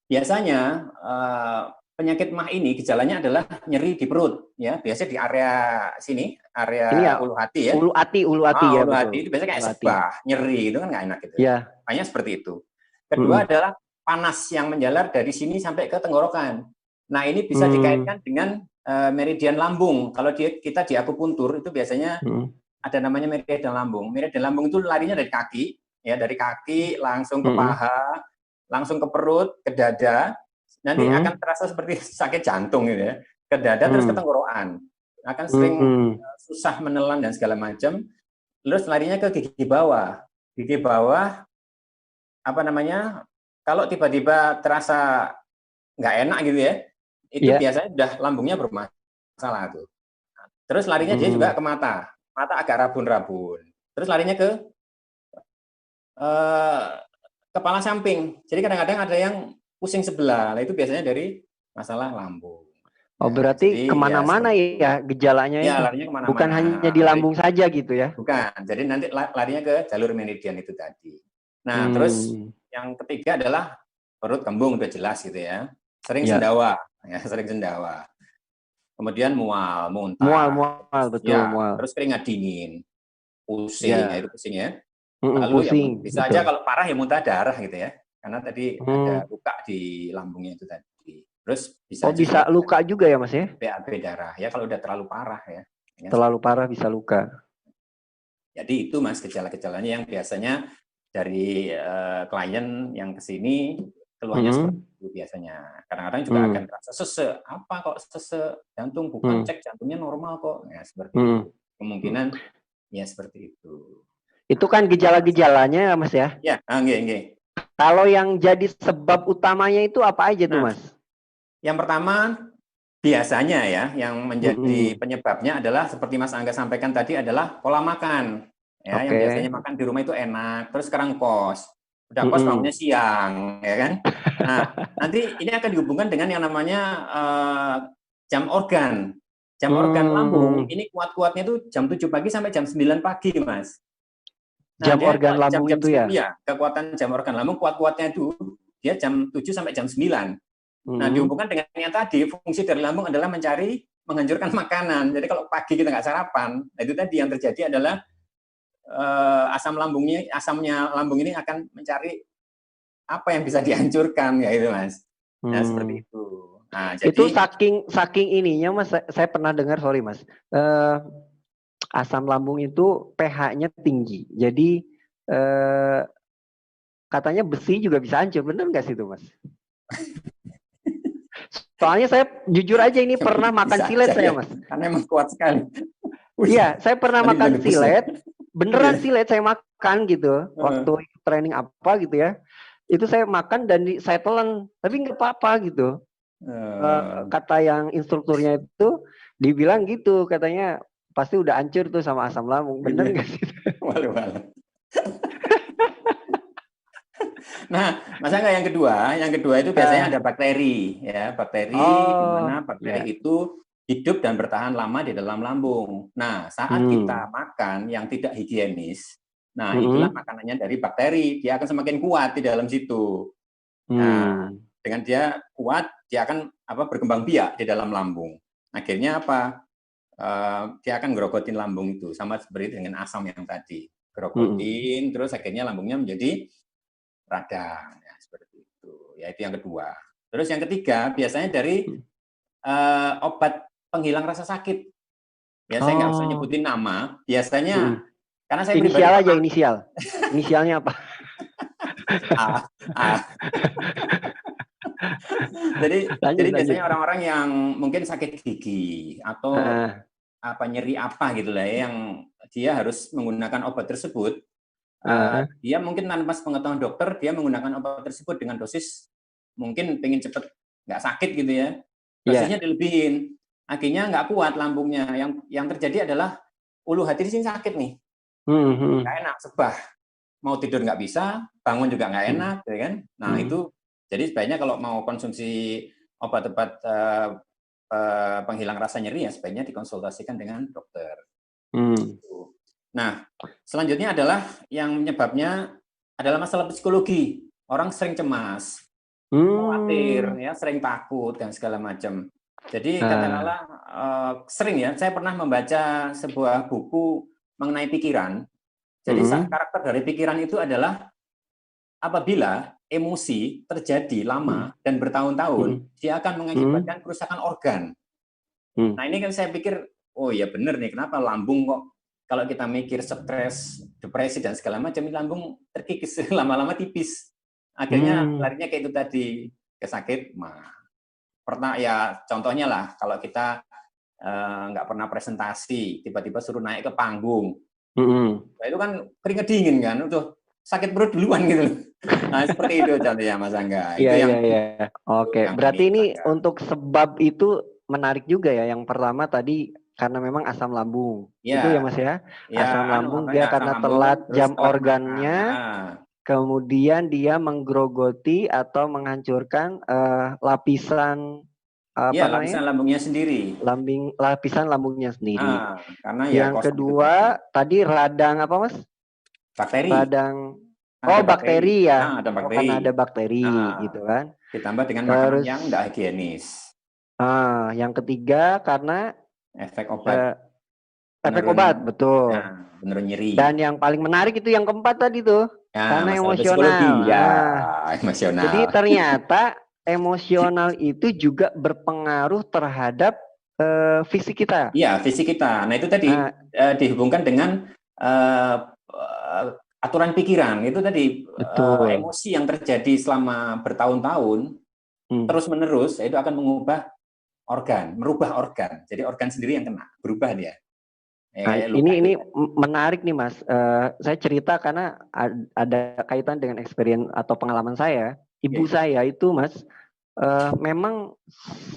biasanya penyakit MAH ini gejalanya adalah nyeri di perut, ya. Biasanya di area sini, Ini area ya, ulu hati ya. ulu hati ya, Ulu betul. hati itu biasanya kayak Ulu hati. sebah, nyeri itu kan nggak enak gitu. Ya. Hanya seperti itu. Kedua adalah panas yang menjalar dari sini sampai ke tenggorokan. Nah, ini bisa dikaitkan dengan meridian lambung. Kalau kita di akupuntur itu biasanya ada namanya meridian lambung. Meridian lambung itu larinya dari kaki, ya, dari kaki langsung ke paha, langsung ke perut, ke dada. Nanti akan terasa seperti sakit jantung gitu ya. Ke dada terus ke tenggorokan. Akan sering susah menelan dan segala macam. Terus larinya ke gigi bawah. Gigi bawah apa namanya? Kalau tiba-tiba terasa nggak enak gitu ya, itu biasanya udah lambungnya bermasalah tuh. Terus larinya dia juga ke mata, mata agak rabun-rabun. Terus larinya ke kepala samping. Jadi kadang-kadang ada yang pusing sebelah, itu biasanya dari masalah lambung. Oh, berarti kemana-mana ya gejalanya ya, itu? larinya kemana-mana. Bukan hanya di lambung saja gitu ya? Bukan, jadi nanti larinya ke jalur meridian itu tadi. Nah, terus yang ketiga adalah perut kembung, udah jelas gitu ya. Sering sendawa, ya, sering sendawa. Kemudian mual, muntah. Mual, betul, Ya, mual. terus keringat dingin, pusing, itu pusing ya. Lalu ya Pusing, bisa betul. aja kalau parah ya muntah darah gitu ya. Karena tadi ada luka di lambungnya itu tadi. Terus bisa bisa juga luka juga ya, Mas ya? BAB darah ya kalau udah terlalu parah ya. Terlalu parah bisa luka. Jadi itu Mas gejala-gejalanya yang biasanya dari klien yang ke sini keluhannya seperti itu biasanya. Kadang-kadang juga akan terasa sesek. Apa kok sesek? Jantung bukan, cek jantungnya normal kok. Ya seperti itu. Kemungkinan ya seperti itu. Itu kan gejala-gejalanya Mas ya? Ya, nggih. Kalau yang jadi sebab utamanya itu apa aja tuh Mas? Yang pertama biasanya ya, yang menjadi penyebabnya adalah seperti Mas Angga sampaikan tadi adalah pola makan. Ya, yang biasanya makan di rumah itu enak, terus sekarang kos. Udah kos bangunnya siang, ya kan? Nah, nanti ini akan dihubungkan dengan yang namanya jam organ. Jam organ lambung, ini kuat-kuatnya itu jam 7 pagi sampai jam 9 pagi, Mas. Nah, jam organ lambung itu ya? Iya, kekuatan jam organ lambung kuat-kuatnya itu dia jam 7 sampai jam 9. Nah, dihubungkan dengan yang tadi, fungsi dari lambung adalah menghancurkan makanan. Jadi kalau pagi kita nggak sarapan, nah itu tadi yang terjadi adalah asamnya lambung ini akan mencari apa yang bisa dihancurkan, ya itu Mas. Nah, seperti itu. Nah, jadi itu saking ininya Mas, saya pernah dengar, sorry Mas, asam lambung itu pH-nya tinggi. Jadi katanya besi juga bisa hancur, benar nggak sih itu Mas? Soalnya saya jujur aja ini pernah makan silet saya Mas. Karena emang kuat sekali. Iya, saya pernah makan silet, beneran silet saya makan gitu. Waktu training apa gitu ya, itu saya makan dan saya telan, tapi nggak apa-apa gitu. Kata yang instrukturnya itu dibilang gitu, katanya pasti udah hancur tuh sama asam lambung. Bener nggak sih? Walau. Nah, masa nggak yang kedua itu biasanya ada bakteri, ya, bakteri di mana bakteri itu hidup dan bertahan lama di dalam lambung. Nah, saat kita makan yang tidak higienis, nah itulah makanannya dari bakteri, dia akan semakin kuat di dalam situ. Nah, dengan dia kuat, dia akan berkembang biak di dalam lambung. Akhirnya apa? Dia akan gerogotin lambung itu, sama seperti dengan asam yang tadi, gerogotin, terus akhirnya lambungnya menjadi radang, ya, seperti itu. Ya, itu yang kedua. Terus yang ketiga biasanya dari obat penghilang rasa sakit. Ya, saya nggak usah nyebutin nama. Biasanya karena saya inisial aja, inisialnya apa? Jadi biasanya orang-orang yang mungkin sakit gigi atau nyeri apa gitu lah, yang dia harus menggunakan obat tersebut. Dia mungkin tanpa pengetahuan dokter, dia menggunakan obat tersebut dengan dosis mungkin pengen cepet nggak sakit gitu ya, dosisnya dilebihin, akhirnya nggak kuat lambungnya. Yang terjadi adalah ulu hati di sini sakit nih, nggak enak, sebah, mau tidur nggak bisa, bangun juga nggak enak, ya kan? Nah itu jadi sebaiknya kalau mau konsumsi obat-obat penghilang rasa nyeri ya sebaiknya dikonsultasikan dengan dokter. Nah, selanjutnya adalah yang menyebabnya adalah masalah psikologi. Orang sering cemas. khawatir, ya, sering takut dan segala macam. Jadi katakanlah sering ya, saya pernah membaca sebuah buku mengenai pikiran. Jadi karakter dari pikiran itu adalah apabila emosi terjadi lama dan bertahun-tahun, dia akan mengakibatkan kerusakan organ. Nah ini kan saya pikir, oh ya benar nih, kenapa lambung kok kalau kita mikir stres, depresi dan segala macam, lambung terkikis lama-lama tipis. Akhirnya larinya kayak itu tadi, ke sakit mah. Pernah ya contohnya lah, kalau kita nggak pernah presentasi, tiba-tiba suruh naik ke panggung, nah, itu kan keringet dingin kan, udah sakit perut duluan gitu. Nah seperti itu contohnya Mas Angga. Iya, iya. Oke, berarti ini untuk sebab itu menarik juga ya. Yang pertama tadi karena memang asam lambung, itu ya Mas ya. Asam lambung dia karena telat jam organnya. Kemudian dia menggerogoti atau menghancurkan lapisan lapisan lambungnya sendiri. Lapisan lambungnya sendiri. Karena yang kedua tadi radang apa Mas? Bakteri. Radang. Bakteri ya. Ada bakteri. Karena ada bakteri gitu kan. Ditambah dengan makanan yang tidak higienis. Yang ketiga karena efek obat. Efek obat, betul. Bener nyeri. Dan yang paling menarik itu yang keempat tadi tuh. Karena emosional. Emosional. Jadi ternyata emosional itu juga berpengaruh terhadap fisik kita. Iya, fisik kita. Nah itu tadi dihubungkan dengan aturan pikiran. Itu tadi emosi yang terjadi selama bertahun-tahun terus-menerus itu akan merubah organ. Jadi organ sendiri yang kena, berubah dia. Ini menarik nih Mas. Saya cerita karena ada kaitan dengan experience atau pengalaman saya. Ibu saya itu Mas memang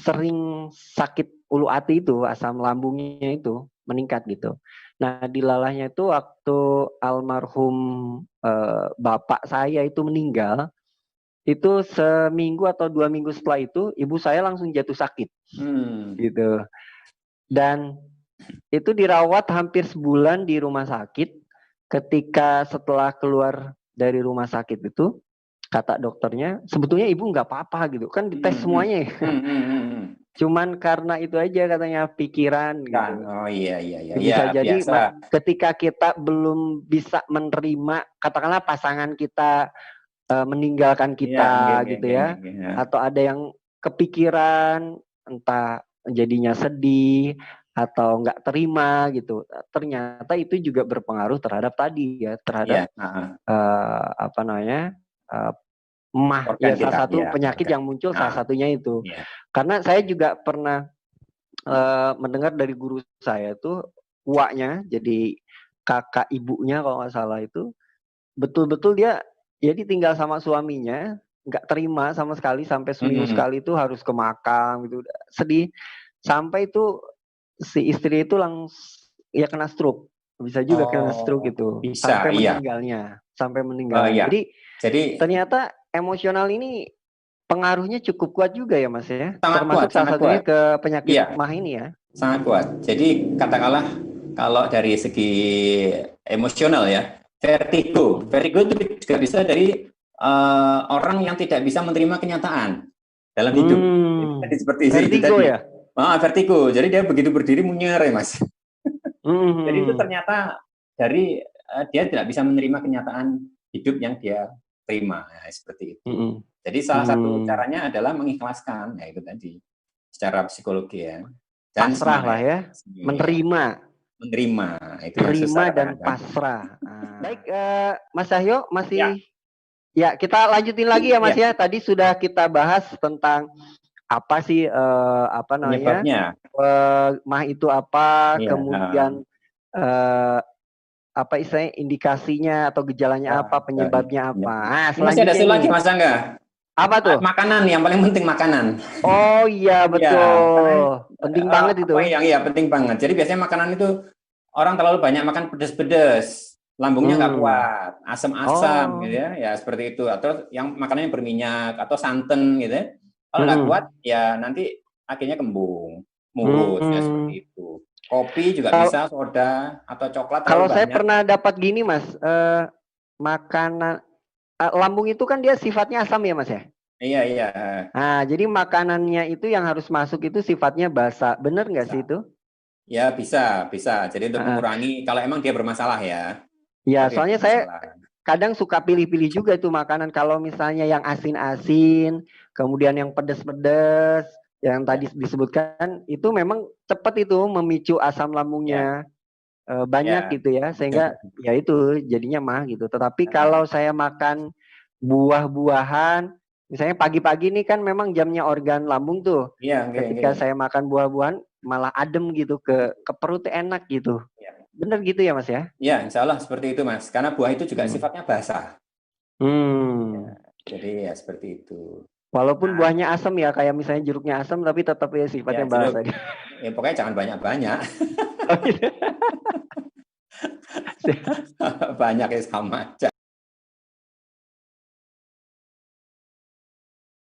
sering sakit ulu hati itu, asam lambungnya itu meningkat gitu. Nah dilalahnya itu waktu almarhum bapak saya itu meninggal, itu seminggu atau 2 minggu setelah itu ibu saya langsung jatuh sakit gitu. Dan itu dirawat hampir sebulan di rumah sakit. Ketika setelah keluar dari rumah sakit itu kata dokternya sebetulnya ibu nggak apa-apa gitu kan, dites semuanya ya. Cuman karena itu aja katanya pikiran gitu. Oh iya. Bisa jadi ketika kita belum bisa menerima katakanlah pasangan kita meninggalkan kita gitu ya. Atau ada yang kepikiran entah jadinya sedih atau nggak terima gitu, ternyata itu juga berpengaruh terhadap tadi ya, terhadap mah ya salah satu penyakit yang muncul salah satunya itu. Karena saya juga pernah mendengar dari guru saya tuh uaknya, jadi kakak ibunya kalau nggak salah itu betul-betul dia tinggal sama suaminya, nggak terima sama sekali, sampai seminggu sekali itu harus ke makam gitu, sedih sampai itu si istri itu langsung ya kena stroke, bisa juga kena stroke itu, sampai meninggalnya. Jadi ternyata emosional ini pengaruhnya cukup kuat juga ya Mas ya, termasuk salah satunya ke penyakit mah ini ya. Sangat kuat. Jadi katakanlah kalau dari segi emosional ya, vertigo itu juga bisa dari orang yang tidak bisa menerima kenyataan dalam hidup. Jadi seperti vertigo itu ya. Vertigo. Jadi dia begitu berdiri munyer ya Mas. Jadi itu ternyata dari dia tidak bisa menerima kenyataan hidup yang dia terima, seperti itu. Jadi salah satu caranya adalah mengikhlaskan, ya itu tadi secara psikologi ya. Dan pasrah lah ya, menerima itu terima dan pasrah. Baik, Mas Cahyo masih ya kita lanjutin lagi ya Mas ya. Tadi sudah kita bahas tentang apa sih mah itu apa, kemudian apa istilahnya indikasinya atau gejalanya apa, penyebabnya apa. Masih ada lagi Mas Angga. Apa tuh? Makanan, yang paling penting makanan. Oh iya betul, penting banget itu. Iya penting banget. Jadi biasanya makanan itu orang terlalu banyak makan pedas-pedas, lambungnya nggak kuat, asam-asam gitu ya seperti itu. Atau yang makanannya berminyak atau santan gitu ya. Kalau nggak kuat ya nanti akhirnya kembung, mulut ya seperti itu. Kopi juga bisa, soda atau coklat. Kalau saya pernah dapat gini Mas, makanan lambung itu kan dia sifatnya asam ya Mas ya? Iya, iya. Nah, jadi makanannya itu yang harus masuk itu sifatnya basah. Bener nggak sih itu? Ya, bisa. Jadi untuk mengurangi, kalau emang dia bermasalah ya. Ya, Kalau dia soalnya saya bermasalah. kadang suka pilih-pilih juga tuh makanan. Kalau misalnya yang asin-asin, kemudian yang pedas-pedas, yang tadi disebutkan, itu memang cepat itu memicu asam Ya, lambungnya banyak ya. gitu ya, sehingga ya itu jadinya mah gitu. Tetapi kalau saya makan buah-buahan, misalnya pagi-pagi ini kan memang jamnya organ lambung tuh. Iya, Ketika oke. saya makan buah-buahan malah adem gitu ke perut enak gitu. Ya. Bener gitu ya Mas ya? Ya, insya Allah seperti itu, Mas. Karena buah itu juga Hmm. sifatnya basah. Ya, Hmm. jadi ya seperti itu. Walaupun Nah, buahnya asam ya, kayak misalnya jeruknya asam, tapi tetap ya ya sifatnya jeruk. basah. Ya, pokoknya jangan banyak-banyak. Oh, gitu. Banyak ya sama aja.